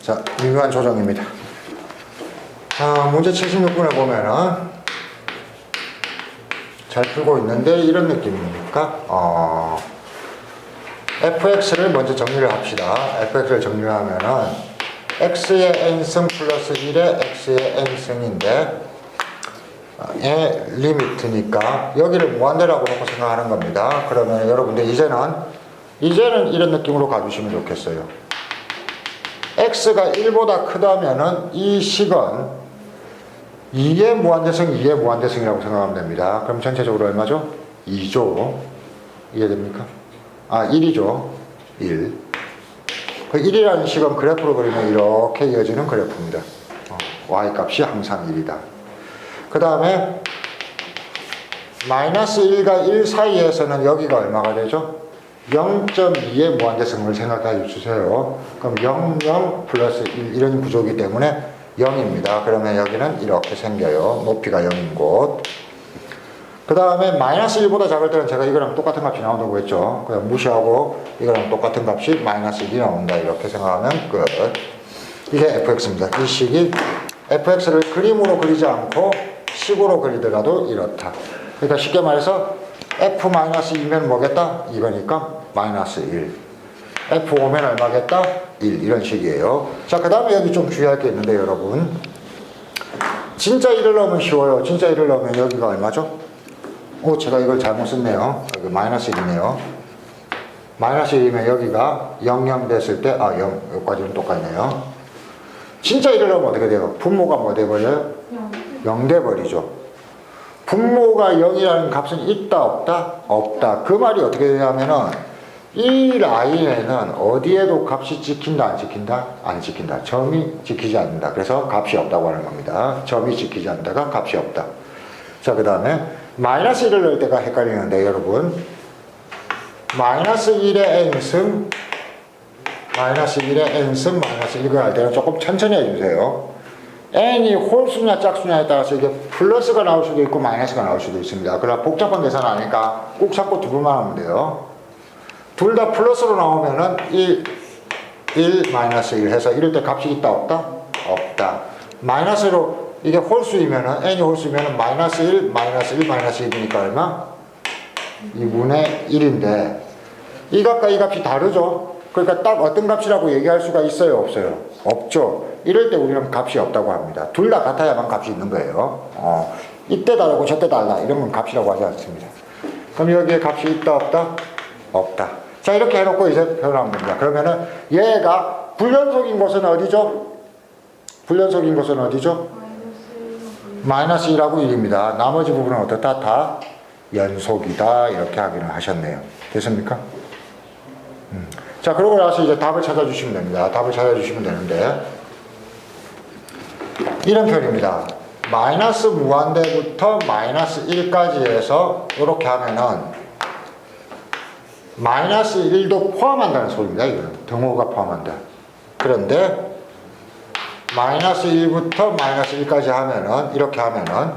자, 미묘한 조정입니다. 문제 76번에 보면은 잘 풀고 있는데 이런 느낌입니까? fx를 먼저 정리를 합시다. fx를 정리를 하면은 x의 n승 플러스 1의 x의 n승인데 의 리미트니까 여기를 무한대라고 놓고 생각하는 겁니다. 그러면 여러분들 이제는 이런 느낌으로 가주시면 좋겠어요. x가 1보다 크다면은 이 식은 2의 무한대승, 2의 무한대승이라고 생각하면 됩니다. 그럼 전체적으로 얼마죠? 2죠. 이해됩니까? 1이죠. 1. 그 1이라는 식은 그래프로 그리면 이렇게 이어지는 그래프입니다. y값이 항상 1이다. 그 다음에 마이너스 1과 1 사이에서는 여기가 얼마가 되죠? 0.2의 무한대승을 생각해 주세요. 그럼 0, 0 플러스 1 이런 구조이기 때문에 0입니다. 그러면 여기는 이렇게 생겨요. 높이가 0인 곳. 그 다음에 마이너스 1보다 작을 때는 제가 이거랑 똑같은 값이 나온다고 했죠. 그냥 무시하고 이거랑 똑같은 값이 마이너스 1이 나온다. 이렇게 생각하면 끝. 이게 fx입니다. 이 식이 fx를 그림으로 그리지 않고 식으로 그리더라도 이렇다. 그러니까 쉽게 말해서 f-2면 뭐겠다? 이거니까 마이너스 1. f5면 얼마겠다? 1. 이런 식이에요. 자, 그 다음에 여기 좀 주의할 게 있는데 여러분, 진짜 1을 넣으면 쉬워요. 진짜 1을 넣으면 여기가 얼마죠? 제가 이걸 잘못 썼네요. 여기 마이너스 1이네요. 마이너스 1이면 여기가 0, 0 됐을 때 0. 여기까지는 똑같네요. 진짜 1을 넣으면 어떻게 돼요? 분모가 뭐 돼버려요? 0 돼버리죠. 분모가 0이라는 값은 있다 없다? 없다. 그 말이 어떻게 되냐면은 이 라인에는 어디에도 값이 찍힌다 안 찍힌다? 안 찍힌다. 점이 찍히지 않는다. 그래서 값이 없다고 하는 겁니다. 점이 찍히지 않는다가 값이 없다. 자, 그 다음에 마이너스 1을 넣을 때가 헷갈리는데 여러분, 마이너스 1의 n승 마이너스 1의 n승 마이너스 1을 할 때는 조금 천천히 해주세요. n이 홀수냐 짝수냐에 따라서 이게 플러스가 나올 수도 있고 마이너스가 나올 수도 있습니다. 그러나 복잡한 계산 아니까 꼭 잡고 두 번만 하면 돼요. 둘 다 플러스로 나오면은 1 마이너스 1 해서 이럴 때 값이 있다 없다? 없다. 마이너스로 이게 홀수이면은 n이 홀수이면은 마이너스 1 마이너스 1 마이너스 1이니까 얼마? 2분의 1인데 이 값과 이 값이 다르죠. 그러니까 딱 어떤 값이라고 얘기할 수가 있어요 없어요? 없죠. 이럴 때 우리는 값이 없다고 합니다. 둘 다 같아야만 값이 있는 거예요. 이때 다르고 저때 달라 이런 건 값이라고 하지 않습니다. 그럼 여기에 값이 있다 없다? 없다. 자, 이렇게 해놓고 이제 표현하면 됩니다. 그러면은 얘가 불연속인 곳은 어디죠? 불연속인 곳은 어디죠? 마이너스 1하고 1입니다. 나머지 부분은 어떻다? 다 연속이다. 이렇게 확인을 하셨네요. 됐습니까? 자, 그러고 나서 이제 답을 찾아주시면 됩니다. 답을 찾아주시면 되는데 이런 표현입니다. 마이너스 무한대부터 마이너스 1까지 해서 이렇게 하면은 마이너스 1도 포함한다는 소리입니다. 이거는 등호가 포함한다. 그런데 마이너스 1부터 마이너스 1까지 하면은 이렇게 하면은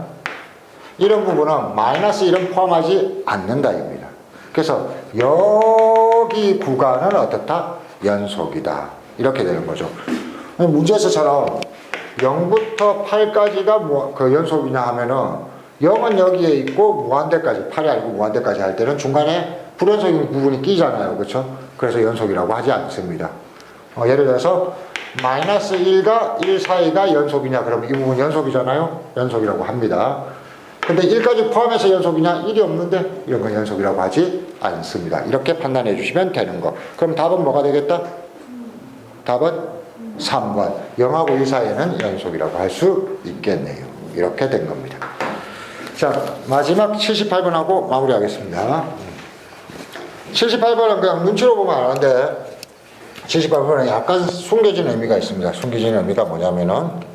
이런 부분은 마이너스 1은 포함하지 않는다 입니다. 그래서 여기 구간은 어떻다? 연속이다. 이렇게 되는 거죠. 문제에서처럼 0부터 8까지가 그 연속이냐 하면은 0은 여기에 있고 무한대까지 8이 아니고 무한대까지 할 때는 중간에 불연속인 부분이 끼잖아요. 그렇죠? 그래서 연속이라고 하지 않습니다. 예를 들어서 마이너스 1과 1 사이가 연속이냐 그러면 이 부분 연속이잖아요. 연속이라고 합니다. 근데 1까지 포함해서 연속이냐? 1이 없는데 이런 건 연속이라고 하지 않습니다. 이렇게 판단해 주시면 되는 거. 그럼 답은 뭐가 되겠다? 답은 3번. 0하고 1 사이에는 연속이라고 할 수 있겠네요. 이렇게 된 겁니다. 자, 마지막 78번하고 마무리하겠습니다. 78번은 그냥 눈치로 보면 아는데 78번은 약간 숨겨진 의미가 있습니다. 숨겨진 의미가 뭐냐면은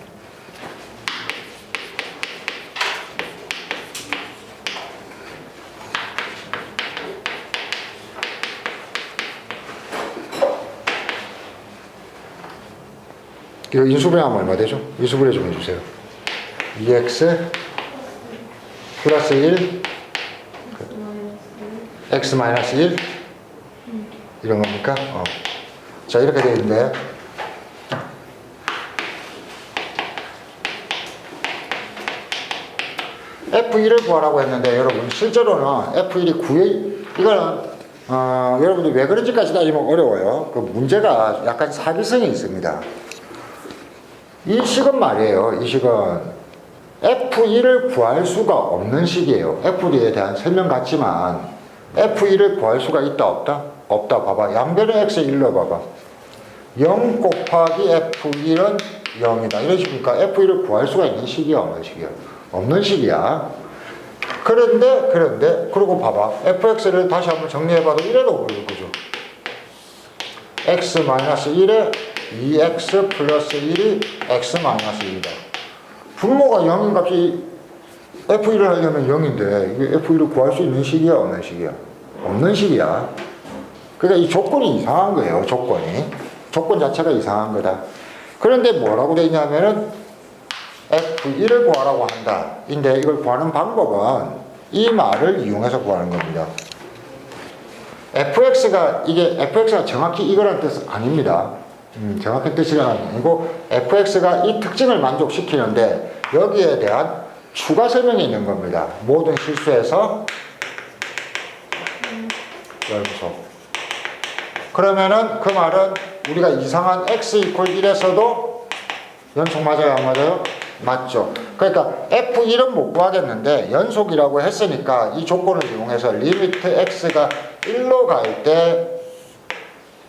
이거 인수분해하면 얼마 되죠? 인수분해 좀 해주세요. 2x 플러스 1 x 마이너스 1 이런 겁니까? 자, 이렇게 되어 있는데 F1을 구하라고 했는데 여러분 실제로는 F1이 이거는 여러분들이 왜 그런지까지 따지면 어려워요. 그 문제가 약간 사기성이 있습니다. 이 식은 말이에요. 이 식은 F1을 구할 수가 없는 식이에요. F2에 대한 설명 같지만 F1을 구할 수가 있다 없다? 없다. 봐봐. 양변의 X의 1로 봐봐. 0 곱하기 F1은 0이다. 이런 식이니까 F1을 구할 수가 있는 식이야 없는 식이야? 없는 식이야. 그런데 그리고 봐봐. fx를 다시 한번 정리해봐도 이래도 보이죠. 그죠? x-1에 2x 플러스 1이 x-1이다. 분모가 0인 값이 f1을 하려면 0인데 이게 f1을 구할 수 있는 식이야 없는 식이야? 없는 식이야. 그러니까 이 조건이 이상한 거예요. 조건 자체가 이상한 거다. 그런데 뭐라고 되어 있냐면은 F1을 구하라고 한다. 인데 이걸 구하는 방법은 이 말을 이용해서 구하는 겁니다. FX가 정확히 이거란 뜻은 아닙니다. 정확한 뜻이 아니고 FX가 이 특징을 만족시키는데 여기에 대한 추가 설명이 있는 겁니다. 모든 실수에서 연속. 그러면은 그 말은 우리가 이상한 x = 1에서도 연속 맞아요 안 맞아요? 맞죠. 그러니까 F1은 못 구하겠는데 연속이라고 했으니까 이 조건을 이용해서 리미트 x가 1로 갈 때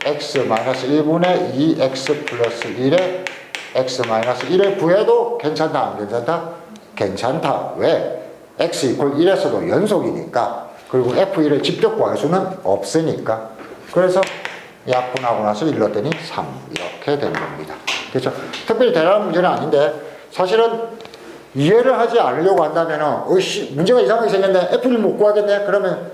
x-1분의 2x 플러스 1에 x-1을 구해도 괜찮다 안 괜찮다? 괜찮다. 왜? x = 1에서도 연속이니까. 그리고 F1을 직접 구할 수는 없으니까. 그래서 약분하고 나서 일렀더니 3 이렇게 된 겁니다. 그렇죠? 특별히 대단한 문제는 아닌데 사실은 이해를 하지 않으려고 한다면은 문제가 이상하게 생겼네. F를 못 구하겠네. 그러면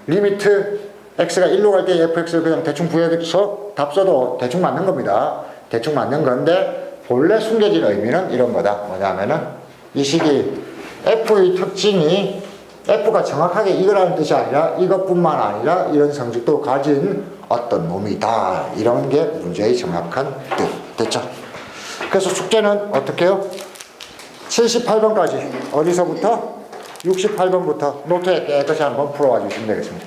리미트 x가 1로 갈 때 fx를 그냥 대충 구해서 답 써도 대충 맞는 겁니다. 대충 맞는 건데 본래 숨겨진 의미는 이런 거다. 뭐냐면은 이 식이 f의 특징이 f가 정확하게 이거라는 뜻이 아니라 이것뿐만 아니라 이런 성질도 가진 어떤 놈이다. 이런 게 문제의 정확한 뜻. 됐죠? 그래서 숙제는 어떻게 해요? 78번까지 어디서부터? 68번부터 노트에 깨끗이 한번 풀어와 주시면 되겠습니다.